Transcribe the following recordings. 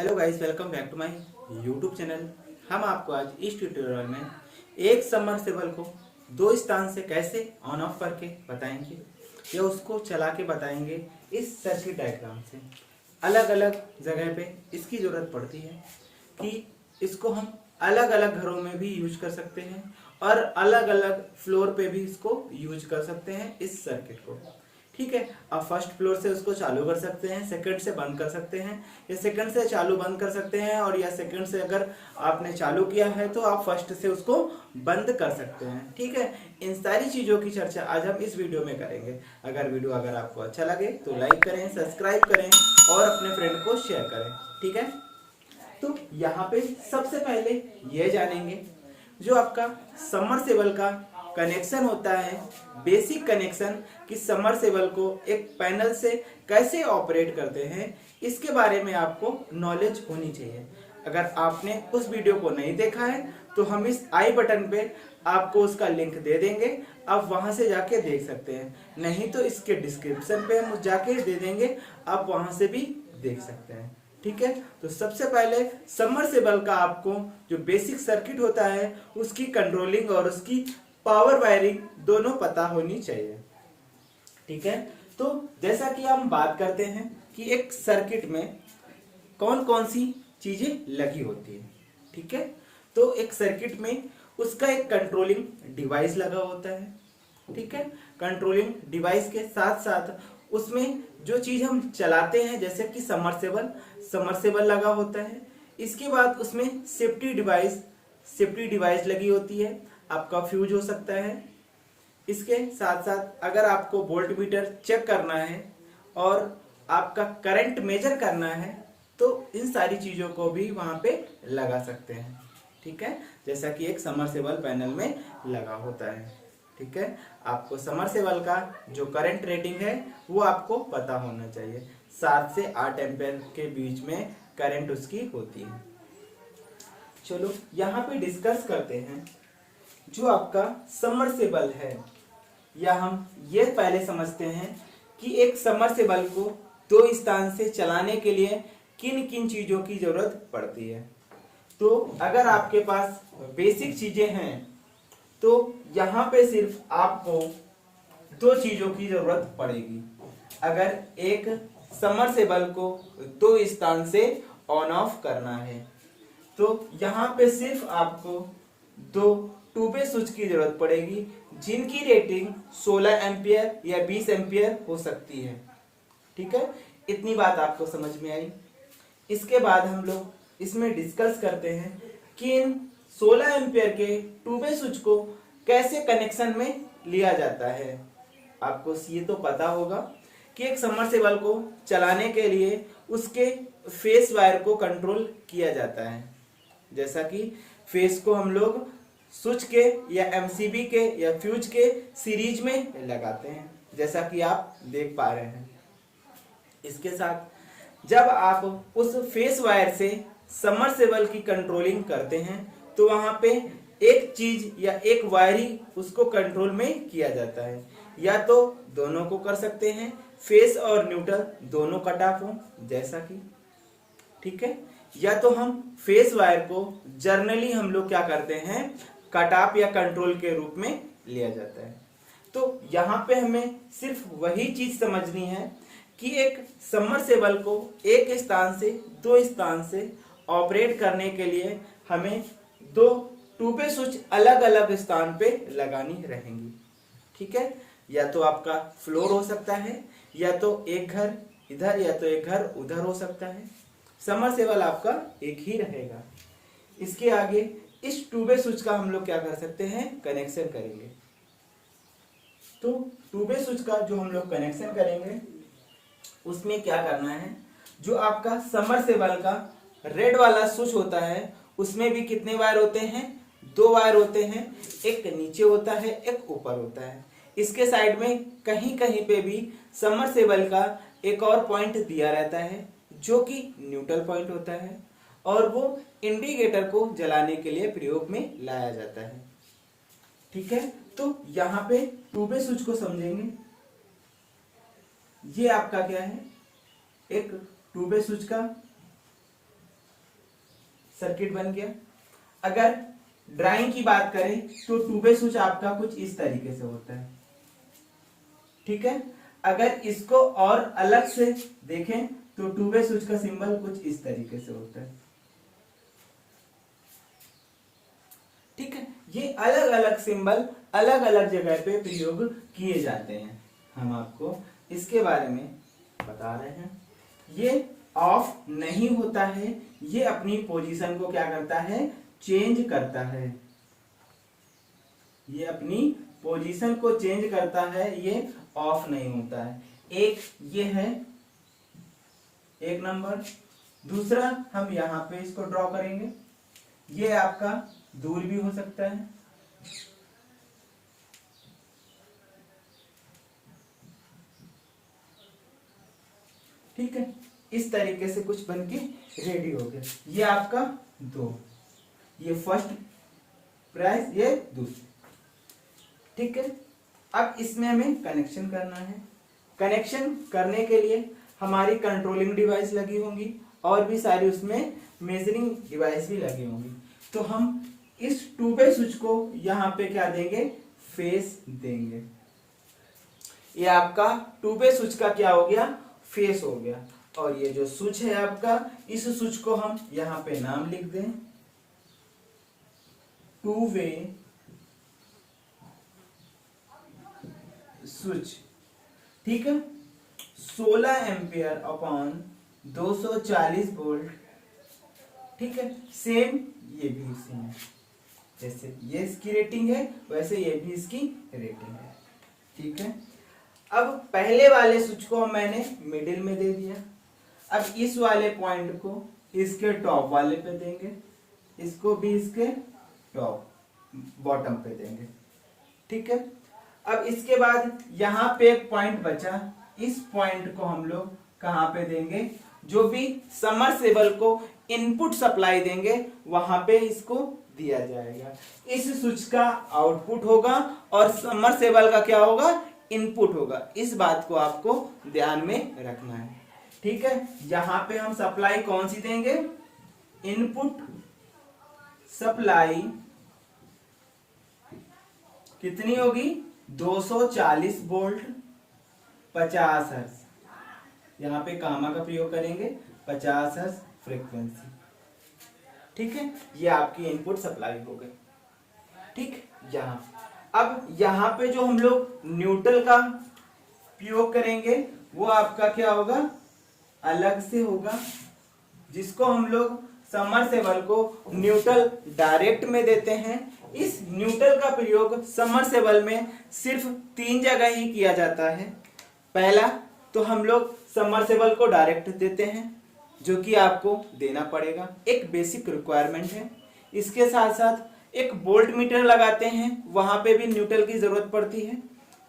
Hello guys, welcome back to my YouTube channel. हम आपको आज इस ट्यूटोरियल में एक सबमर्सिबल को दो स्थान से कैसे ऑन ऑफ करके बताएंगे या उसको चला के बताएंगे इस सर्किट डायग्राम से। अलग अलग जगह पे इसकी ज़रूरत पड़ती है कि इसको हम अलग अलग घरों में भी यूज कर सकते हैं और अलग अलग फ्लोर पे भी इसको यूज कर सकते हैं इस सर्किट को। ठीक है, आप फर्स्ट फ्लोर से उसको चालू कर सकते हैं, सेकंड से बंद कर सकते हैं, या सेकंड से चालू बंद कर सकते हैं, और या सेकंड से अगर आपने चालू किया है तो आप फर्स्ट से उसको बंद कर सकते हैं। ठीक है, इन सारी चीज़ों की चर्चा आज हम इस वीडियो में करेंगे। वीडियो अगर आपको अच्छा लगे तो लाइक करें, सब्सक्राइब करें और अपने फ्रेंड को शेयर करें। ठीक है, तो यहाँ पे सबसे पहले ये जानेंगे जो आपका सबमर्सिबल का कनेक्शन होता है, बेसिक कनेक्शन कि सबमर्सिबल को एक पैनल से कैसे ऑपरेट करते हैं, इसके बारे में आपको नॉलेज होनी चाहिए। अगर आपने उस वीडियो को नहीं देखा है तो हम इस आई बटन पे आपको उसका लिंक दे देंगे, आप वहां से जाके देख सकते हैं, नहीं तो इसके डिस्क्रिप्शन पे हम जाके दे देंगे, आप वहां से भी देख सकते हैं। ठीक है, तो सबसे पहले सबमर्सिबल का आपको जो बेसिक सर्किट होता है उसकी कंट्रोलिंग और उसकी पावर वायरिंग दोनों पता होनी चाहिए। ठीक है, तो जैसा कि हम बात करते हैं कि एक सर्किट में कौन कौन सी चीजें लगी होती है। ठीक है, तो एक सर्किट में उसका एक कंट्रोलिंग डिवाइस लगा होता है। ठीक है, कंट्रोलिंग डिवाइस के साथ साथ उसमें जो चीज हम चलाते हैं जैसे कि समर्सेबल लगा होता है। इसके बाद उसमें सेफ्टी डिवाइस लगी होती है, आपका फ्यूज हो सकता है। इसके साथ साथ अगर आपको वोल्ट मीटर चेक करना है और आपका करंट मेजर करना है तो इन सारी चीजों को भी वहां पे लगा सकते हैं। ठीक है, जैसा कि एक समरसेबल पैनल में लगा होता है। ठीक है, आपको समरसेबल का जो करंट रेटिंग है वो आपको पता होना चाहिए। 7 से 8 एम्पेयर के बीच में करंट उसकी होती है। चलो यहाँ पे डिस्कस करते हैं जो आपका सबमर्सिबल है, या हम ये पहले समझते हैं कि एक सबमर्सिबल को दो स्थान से चलाने के लिए किन किन चीजों की जरूरत पड़ती है। तो अगर आपके पास बेसिक चीजें हैं तो यहाँ पे सिर्फ आपको दो चीजों की जरूरत पड़ेगी। अगर एक सबमर्सिबल को दो स्थान से ऑन ऑफ करना है तो यहाँ पे सिर्फ आपको दो टू वे स्विच की जरूरत पड़ेगी जिनकी रेटिंग 16 एम्पियर या 20 एम्पियर हो सकती है। ठीक है, इतनी बात आपको समझ में आई। इसके बाद हम लोग इसमें डिस्कस करते हैं कि इन 16 एम्पियर के टू वे स्विच को कैसे कनेक्शन में लिया जाता है। आपको ये तो पता होगा कि एक सबमर्सिबल को चलाने के लिए उसके फेस वायर को कंट्रोल किया जाता है। जैसा कि फेस को हम लोग स्विच के या एमसीबी के या फ्यूज के सीरीज में लगाते हैं, जैसा कि आप देख पा रहे हैं। इसके साथ जब आप उस फेस वायर से सबमर्सिबल की कंट्रोलिंग करते हैं तो वहां पे एक चीज या एक वायर ही उसको कंट्रोल में किया जाता है, या तो दोनों को कर सकते हैं, फेस और न्यूट्रल दोनों कट ऑफ हो जैसा कि। ठीक है, या तो हम फेस वायर को जर्नली हम लोग क्या करते हैं, कट ऑफ या कंट्रोल के रूप में लिया जाता है। तो यहाँ पे हमें सिर्फ वही चीज समझनी है कि एक सबमर्सिबल को एक स्थान से दो स्थान से ऑपरेट करने के लिए हमें दो टू वे स्विच अलग अलग स्थान पे लगानी रहेंगी। ठीक है, या तो आपका फ्लोर हो सकता है, या तो एक घर इधर या तो एक घर उधर हो सकता है। सबमर्सिबल आपका एक ही रहेगा। इसके आगे इस टू वे स्विच का हम लोग क्या कर सकते हैं, कनेक्शन करेंगे। तो टू वे स्विच का जो हम लोग कनेक्शन करेंगे उसमें क्या करना है, जो आपका सबमर्सिबल का रेड वाला स्विच होता है उसमें भी कितने वायर होते हैं, दो वायर होते हैं, एक नीचे होता है एक ऊपर होता है। इसके साइड में कहीं कहीं पे भी सबमर्सिबल का एक और पॉइंट दिया रहता है जो कि न्यूट्रल पॉइंट होता है, और वो इंडिकेटर को जलाने के लिए प्रयोग में लाया जाता है। ठीक है, तो यहाँ पे टू वे स्विच को समझेंगे। ये आपका क्या है, एक टू वे स्विच का सर्किट बन गया। अगर ड्राइंग की बात करें तो टू वे स्विच आपका कुछ इस तरीके से होता है, ठीक है। अगर इसको और अलग से देखें तो टू वे स्विच का सिंबल कुछ इस तरीके से होता है, ठीक है। ये अलग अलग सिंबल अलग अलग जगह पे प्रयोग किए जाते हैं, हम आपको इसके बारे में बता रहे हैं। ये ऑफ नहीं होता है, ये अपनी पोजीशन को क्या करता है, चेंज करता है। ये अपनी पोजीशन को चेंज करता है, ये ऑफ नहीं होता है। एक ये है एक नंबर। दूसरा हम यहां पे इसको ड्रॉ करेंगे, ये आपका दूर भी हो सकता है, ठीक है। इस तरीके से कुछ बनके रेडी हो गया। ये आपका 2, ये फर्स्ट प्राइस, ये दूसरी, ठीक है। अब इसमें हमें कनेक्शन करना है। कनेक्शन करने के लिए हमारी कंट्रोलिंग डिवाइस लगी होंगी और भी सारी उसमें मेजरिंग डिवाइस भी लगी होंगी। तो हम इस टू वे स्विच को यहां पे क्या देंगे, फेस देंगे। ये आपका टू वे स्विच का क्या हो गया, फेस हो गया। और ये जो स्विच है आपका, इस स्विच को हम यहां पे नाम लिख दें, टू वे स्विच, ठीक है। 16 एम्पियर अपॉन 240 वोल्ट, ठीक है। सेम ये भी सेम है, जैसे ये इसकी रेटिंग है वैसे ये भी इसकी रेटिंग है, ठीक है। अब पहले वाले स्विच को मैंने मिडिल में दे दिया। अब इस वाले पॉइंट को इसके टॉप वाले पे देंगे, इसको भी इसके टॉप बॉटम पे देंगे, ठीक है। अब इसके बाद यहां पे एक पॉइंट बचा, इस पॉइंट को हम लोग कहां पे देंगे, जो भी सबमर्सिबल को इनपुट सप्लाई देंगे वहां पे इसको दिया जाएगा। इस स्विच का आउटपुट होगा और सबमर्सिबल का क्या होगा, इनपुट होगा। इस बात को आपको ध्यान में रखना है, ठीक है। यहां पे हम सप्लाई कौन सी देंगे, इनपुट सप्लाई कितनी होगी, 240 वोल्ट 50 हर्ट्ज। यहां पे गामा का प्रयोग करेंगे, 50 हर्ट्ज फ्रीक्वेंसी, ठीक है। ये आपकी इनपुट सप्लाई हो गई, ठीक। यहां अब यहां पे जो हम लोग न्यूट्रल का प्रयोग करेंगे वो आपका क्या होगा, अलग से होगा, जिसको हम लोग सबमर्सिबल को न्यूट्रल डायरेक्ट में देते हैं। इस न्यूट्रल का प्रयोग सबमर्सिबल में सिर्फ 3 जगह ही किया जाता है। पहला तो हम लोग सबमर्सिबल को डायरेक्ट देते हैं, जो कि आपको देना पड़ेगा, एक बेसिक रिक्वायरमेंट है। इसके साथ साथ एक वोल्ट मीटर लगाते हैं, वहां पे भी न्यूट्रल की जरूरत पड़ती है।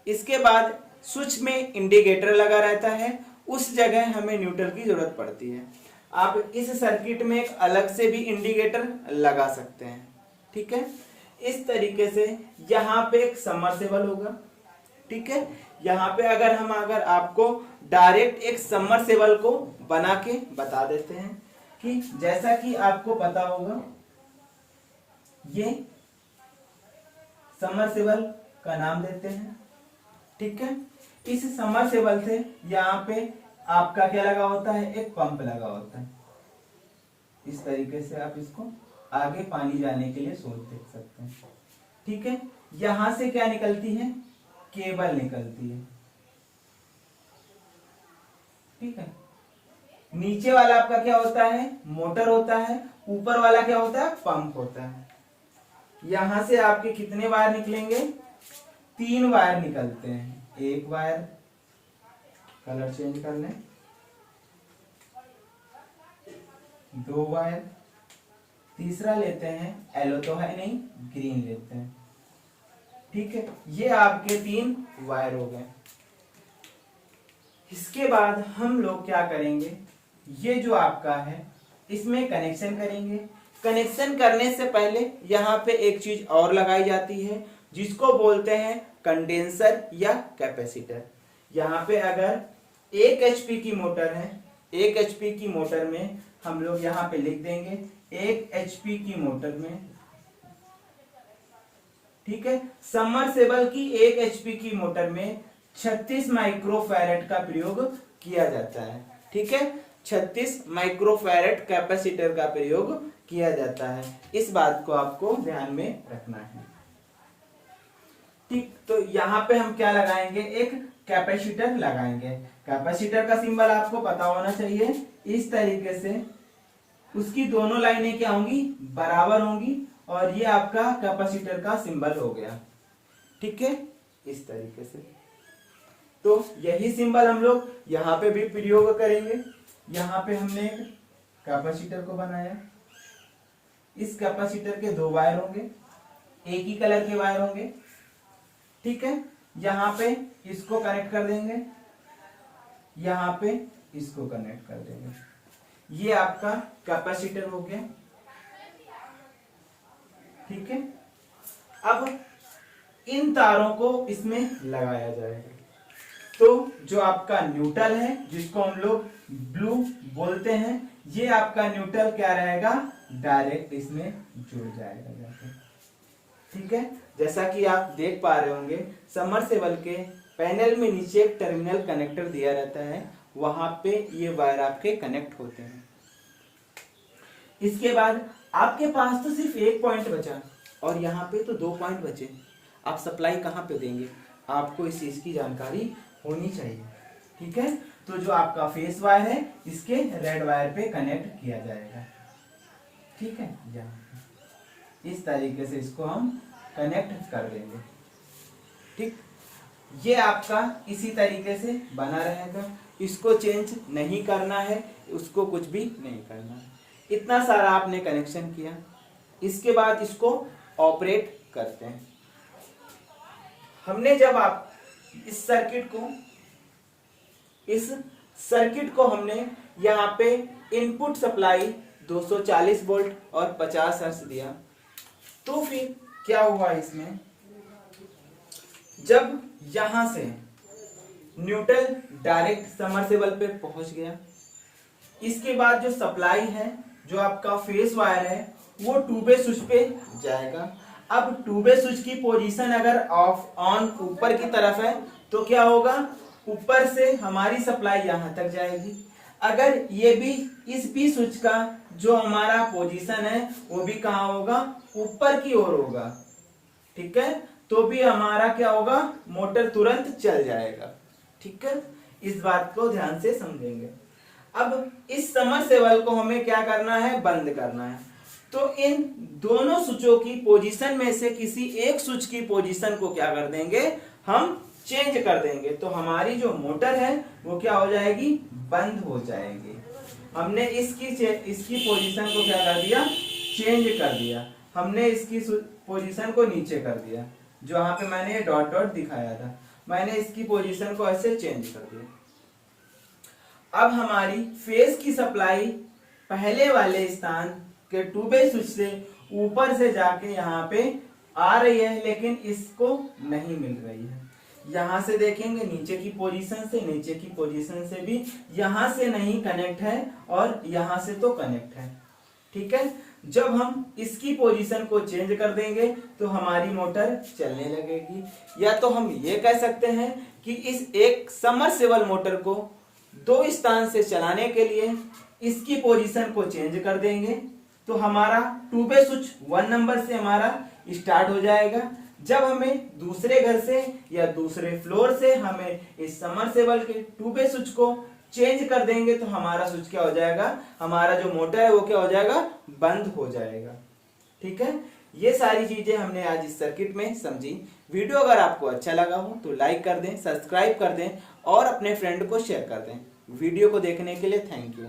इसके बाद स्विच में इंडिकेटर लगा रहता है, उस जगह हमें न्यूट्रल की जरूरत पड़ती है। आप इस सर्किट में एक अलग से भी इंडिकेटर लगा सकते हैं, ठीक है। इस तरीके से यहाँ पे एक सबमर्सिबल होगा, ठीक है। यहाँ पे अगर आपको डायरेक्ट एक सबमर्सिबल को बना के बता देते हैं कि जैसा कि आपको पता होगा, ये सबमर्सिबल का नाम देते हैं, ठीक है। इस सबमर्सिबल से यहाँ पे आपका क्या लगा होता है, एक पंप लगा होता है। इस तरीके से आप इसको आगे पानी जाने के लिए सोच देख सकते हैं, ठीक है। यहां से क्या निकलती है, केबल निकलती है, ठीक है। नीचे वाला आपका क्या होता है, मोटर होता है, ऊपर वाला क्या होता है, पंप होता है। यहां से आपके कितने वायर निकलेंगे, 3 वायर निकलते हैं। एक वायर, कलर चेंज कर लें, 2 वायर, तीसरा लेते हैं, येलो तो है नहीं, ग्रीन लेते हैं, ठीक है। ये आपके 3 वायर हो गए। इसके बाद हम लोग क्या करेंगे, ये जो आपका है इसमें कनेक्शन करेंगे। कनेक्शन करने से पहले यहाँ पे एक चीज और लगाई जाती है, जिसको बोलते हैं कंडेंसर या कैपेसिटर। यहाँ पे अगर 1 HP की मोटर है, 1 HP की मोटर में हम लोग यहाँ पे लिख देंगे 1 HP की मोटर में, ठीक है, सबमर्सिबल की 1 HP की मोटर में 36 माइक्रोफैरेड का प्रयोग किया जाता है, ठीक है, 36 माइक्रोफैरेड कैपेसिटर का प्रयोग किया जाता है। इस बात को आपको ध्यान में रखना है, ठीक। तो यहाँ पे हम क्या लगाएंगे, एक कैपेसिटर लगाएंगे। कैपेसिटर का सिंबल आपको पता होना चाहिए। इस तरीके से उसकी दोनों लाइनें क्या होंगी, बराबर होंगी, और ये आपका कैपेसिटर का सिंबल हो गया, ठीक है, इस तरीके से। तो यही सिंबल हम लोग यहाँ पे भी प्रयोग करेंगे। यहाँ पे हमने एक कैपेसिटर को बनाया, इस कैपेसिटर के 2 वायर होंगे, एक ही कलर के वायर होंगे, ठीक है। यहाँ पे इसको कनेक्ट कर देंगे, यहाँ पे इसको कनेक्ट कर देंगे। ये आपका कैपेसिटर हो गया, ठीक है। अब इन तारों को इसमें लगाया जाएगा। तो जो आपका न्यूट्रल है, जिसको हम लोग ब्लू बोलते हैं, ये आपका न्यूट्रल क्या रहेगा, डायरेक्ट इसमें जुड़ जाएगा जाके, ठीक है। जैसा कि आप देख पा रहे होंगे, सबमर्सिबल के पैनल में नीचे एक टर्मिनल कनेक्टर दिया रहता है, वहां पे ये वायर आपके कनेक्ट होते हैं। इसके बाद आपके पास तो सिर्फ एक पॉइंट बचा और यहाँ पे तो 2 पॉइंट बचे। आप सप्लाई कहाँ पे देंगे, आपको इस चीज की जानकारी होनी चाहिए, ठीक है। तो जो आपका फेस वायर है, इसके रेड वायर पे कनेक्ट किया जाएगा, ठीक है। यहाँ इस तरीके से इसको हम कनेक्ट कर देंगे, ठीक। ये आपका इसी तरीके से बना रहेगा, इसको चेंज नहीं करना है, उसको कुछ भी नहीं करना है। इतना सारा आपने कनेक्शन किया। इसके बाद इसको ऑपरेट करते हैं। हमने जब आप इस सर्किट को हमने यहाँ पे इनपुट सप्लाई 240 वोल्ट और 50 हर्ट्ज दिया, तो फिर क्या हुआ इसमें, जब यहां से न्यूट्रल डायरेक्ट सबमर्सिबल पे पहुंच गया, इसके बाद जो सप्लाई है, जो आपका फेस वायर है, वो 2-वे स्विच पे जाएगा। अब 2-वे स्विच की पोजीशन अगर ऑफ ऑन ऊपर की तरफ है तो क्या होगा, ऊपर से हमारी सप्लाई यहां तक जाएगी। अगर ये भी इस भी स्विच का जो हमारा पोजीशन है वो भी कहां होगा, ऊपर की ओर होगा, ठीक है, तो भी हमारा क्या होगा, मोटर तुरंत चल जाएगा, ठीक है। इस बात को ध्यान से समझेंगे। अब इस सबमर्सिबल को हमें क्या करना है, बंद करना है। तो इन दोनों स्विचों की पोजीशन में से किसी एक स्विच की पोजीशन को क्या कर देंगे, हम चेंज कर देंगे। तो हमारी जो मोटर है वो क्या हो जाएगी, बंद हो जाएगी। हमने इसकी पोजीशन को क्या कर दिया, चेंज कर दिया। हमने इसकी पोजीशन को नीचे कर दिया, जो यहाँ पे मैंने डॉट डॉट दिखाया था, मैंने इसकी पोजीशन को ऐसे चेंज कर दिया। अब हमारी फेस की सप्लाई पहले वाले स्थान के 2-वे स्विच से ऊपर से जाके यहाँ पे आ रही है, लेकिन इसको नहीं मिल रही है। यहां से देखेंगे नीचे की पोजीशन से भी यहां से नहीं कनेक्ट है और यहां से तो कनेक्ट है, ठीक है। जब हम इसकी पोजीशन को चेंज कर देंगे तो हमारी मोटर चलने लगेगी। या तो हम ये कह सकते हैं कि इस एक सबमर्सिबल मोटर को 2 स्थान से चलाने के लिए इसकी पोजीशन को चेंज कर देंगे तो हमारा 2-वे स्विच 1 नंबर से हमारा स्टार्ट हो जाएगा। जब हमें दूसरे घर से या दूसरे फ्लोर से हमें इस सबमर्सिबल के 2-वे स्विच को चेंज कर देंगे तो हमारा स्विच क्या हो जाएगा, हमारा जो मोटर है वो क्या हो जाएगा, बंद हो जाएगा, ठीक है। ये सारी चीजें हमने आज इस सर्किट में समझी। वीडियो अगर आपको अच्छा लगा हो तो लाइक कर दें, सब्सक्राइब कर दें और अपने फ्रेंड को शेयर कर दें। वीडियो को देखने के लिए थैंक यू।